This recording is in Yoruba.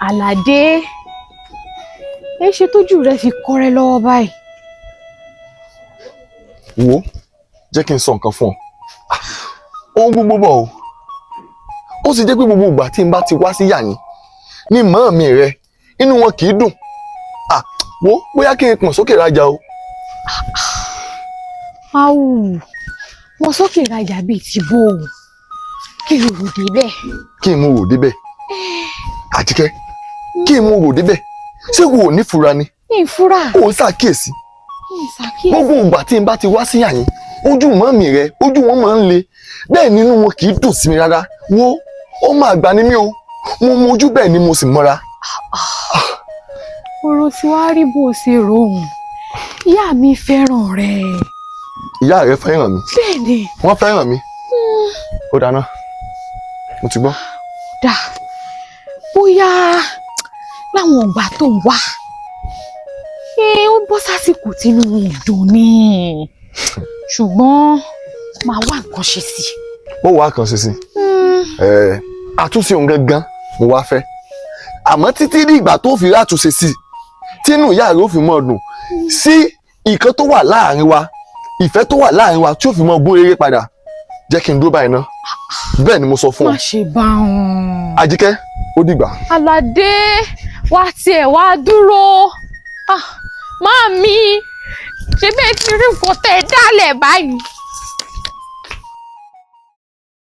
Alade, ẹ ṣe tójú rẹ fi kọ́rẹ́ lọ́wọ́ báyìí. Wo, jẹ́ kí n sọ nǹkan fún ọ. Ohun gbogbo bọ̀ o. Ó sì jẹ́ pé gbogbo ìgbà tí n bá ti wá sí yà yín ní màámi rẹ inú wọn kì í dùn. Wo, bóyá kí n pọ̀n sókè rajà o. Áwù, wọn sókè rajà bíi ti bó o. Kí n rò débẹ̀. Kí n mú rò débẹ̀. Àjíkẹ́, kí n mú rò débẹ̀. Ṣé wo ò ní fura ni? Ìfura. Kò ń ṣàkíyèsí. Gbogbo ìgbà tí n bá ti wá sí yà yín, ojú màámi rẹ, ojú wọn máa ń le. Bẹ́ẹ̀ nínú wọn kì í dùn sí mi rárá. Wo, ó máa gbà ní mí o. Mo mojú bẹ́ẹ̀ ni mo sì mọ́ra. Ọ̀rọ̀ tí wàá rí bó ṣe rohùn. Ìyá mi fẹ́ràn rẹ. Ìyá rẹ fẹ́ràn mi. Bẹ́ẹ̀ni. Wọ́n fẹ́ràn mi. Ó dáná. Mo ti gbọ́. Dà. Bóyá láwọn ìgbà tó ń wá. Ó bọ́ sásìkò tínú ìdùn ni. Ṣùgbọ́n máa wá nǹkan ṣe sí. Ó wá kan ṣe sí. Àtúnṣe òun gangan mo wá fẹ́. Àmọ́ títí di ìgbà tó fi rátúnṣe sí, tínú ìyá rẹ̀ ó fi mọ́ dùn sí ìkan tó wà láàrin wa, ìfẹ́ tó wà láàrin wa tí ó fi mọ́ bó eré padà. Jẹ́ kí n dúró báyìí ná. Bẹ́ẹ̀ ni mo sọ fún ọ. Má ṣe bá wọn. Àjíkẹ́, ó dìgbà. Alade, wá tiẹ̀ wá dúró. Màámi, ṣé bẹ́ẹ̀ ti rí nǹkan tẹ́ ẹ dálẹ̀ báyìí?